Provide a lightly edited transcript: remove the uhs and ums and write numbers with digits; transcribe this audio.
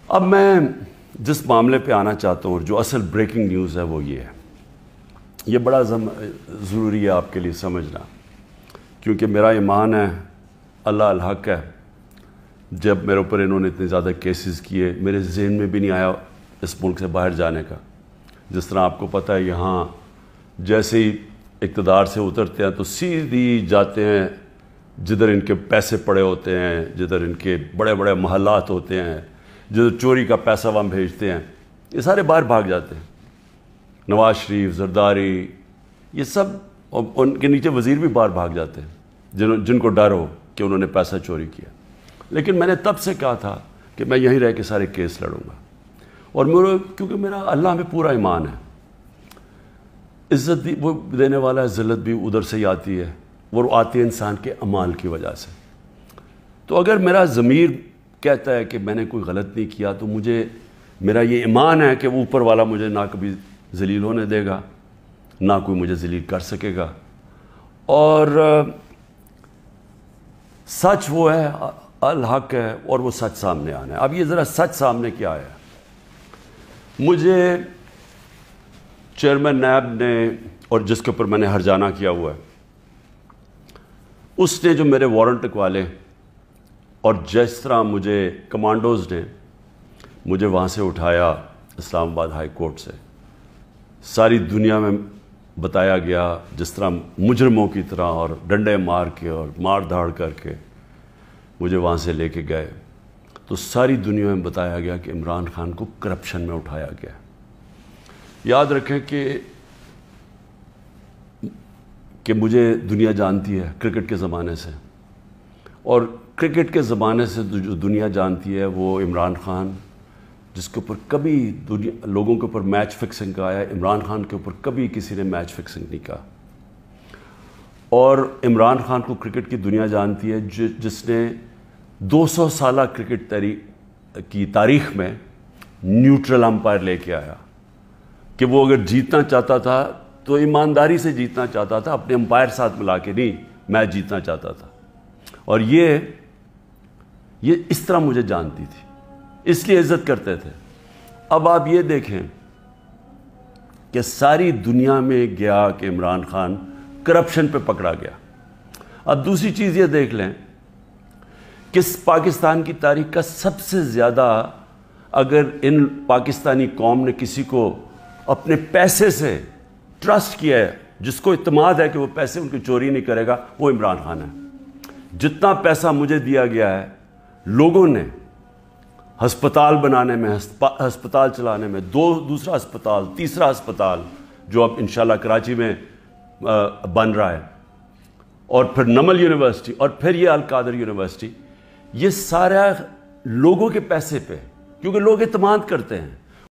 اب میں جس معاملے پہ آنا چاہتا ہوں اور جو اصل بریکنگ نیوز ہے وہ یہ ہے، یہ بڑا ضروری ہے آپ کے لیے سمجھنا، کیونکہ میرا ایمان ہے اللہ الحق ہے۔ جب میرے اوپر انہوں نے اتنے زیادہ کیسز کیے، میرے ذہن میں بھی نہیں آیا اس ملک سے باہر جانے کا۔ جس طرح آپ کو پتہ ہے یہاں جیسے ہی اقتدار سے اترتے ہیں تو سیدھی جاتے ہیں جدھر ان کے پیسے پڑے ہوتے ہیں، جدھر ان کے بڑے بڑے محلات ہوتے ہیں، جدھر چوری کا پیسہ وہاں بھیجتے ہیں، یہ سارے باہر بھاگ جاتے ہیں۔ نواز شریف، زرداری، یہ سب، ان کے نیچے وزیر بھی باہر بھاگ جاتے ہیں جن کو ڈر ہو کہ انہوں نے پیسہ چوری کیا۔ لیکن میں نے تب سے کہا تھا کہ میں یہیں رہ کے سارے کیس لڑوں گا، اور کیونکہ میرا اللہ میں پورا ایمان ہے۔ عزت بھی وہ دینے والا ہے، ذلت بھی ادھر سے ہی آتی ہے، وہ آتی ہے انسان کے اعمال کی وجہ سے۔ تو اگر میرا ضمیر کہتا ہے کہ میں نے کوئی غلط نہیں کیا تو میرا یہ ایمان ہے کہ اوپر والا مجھے نہ کبھی ذلیل ہونے دے گا، نہ کوئی مجھے ذلیل کر سکے گا۔ اور سچ وہ ہے، الحق ہے، اور وہ سچ سامنے آنا ہے۔ اب یہ ذرا سچ سامنے کیا آیا، مجھے چیئرمین نیب نے، اور جس کے اوپر میں نے ہرجانہ کیا ہوا ہے، اس نے جو میرے وارنٹ لکھوالے، اور جس طرح مجھے کمانڈوز نے مجھے وہاں سے اٹھایا اسلام آباد ہائی کورٹ سے، ساری دنیا میں بتایا گیا جس طرح مجرموں کی طرح، اور ڈنڈے مار کے اور مار دھاڑ کر کے مجھے وہاں سے لے کے گئے، تو ساری دنیا میں بتایا گیا کہ عمران خان کو کرپشن میں اٹھایا گیا۔ یاد رکھیں کہ مجھے دنیا جانتی ہے کرکٹ کے زمانے سے، اور کرکٹ کے زمانے سے جو دنیا جانتی ہے وہ عمران خان، جس کے اوپر کبھی لوگوں کے اوپر میچ فکسنگ کا آیا، عمران خان کے اوپر کبھی کسی نے میچ فکسنگ نہیں کہا۔ اور عمران خان کو کرکٹ کی دنیا جانتی ہے جس نے 200 سالہ کرکٹ کی تاریخ میں نیوٹرل امپائر لے کے آیا، کہ وہ اگر جیتنا چاہتا تھا تو ایمانداری سے جیتنا چاہتا تھا، اپنے امپائر ساتھ ملا کے نہیں، میچ جیتنا چاہتا تھا۔ اور یہ اس طرح مجھے جانتی تھی، اس لیے عزت کرتے تھے۔ اب آپ یہ دیکھیں کہ ساری دنیا میں گیا کہ عمران خان کرپشن پہ پکڑا گیا۔ اب دوسری چیز یہ دیکھ لیں کہ پاکستان کی تاریخ کا سب سے زیادہ، اگر ان پاکستانی قوم نے کسی کو اپنے پیسے سے ٹرسٹ کیا ہے، جس کو اعتماد ہے کہ وہ پیسے ان کی چوری نہیں کرے گا، وہ عمران خان ہے۔ جتنا پیسہ مجھے دیا گیا ہے لوگوں نے ہسپتال بنانے میں، ہسپتال چلانے میں، دوسرا ہسپتال، تیسرا ہسپتال جو اب انشاءاللہ کراچی میں بن رہا ہے، اور پھر نمل یونیورسٹی، اور پھر یہ القادر یونیورسٹی، یہ سارا لوگوں کے پیسے پہ، کیونکہ لوگ اعتماد کرتے ہیں۔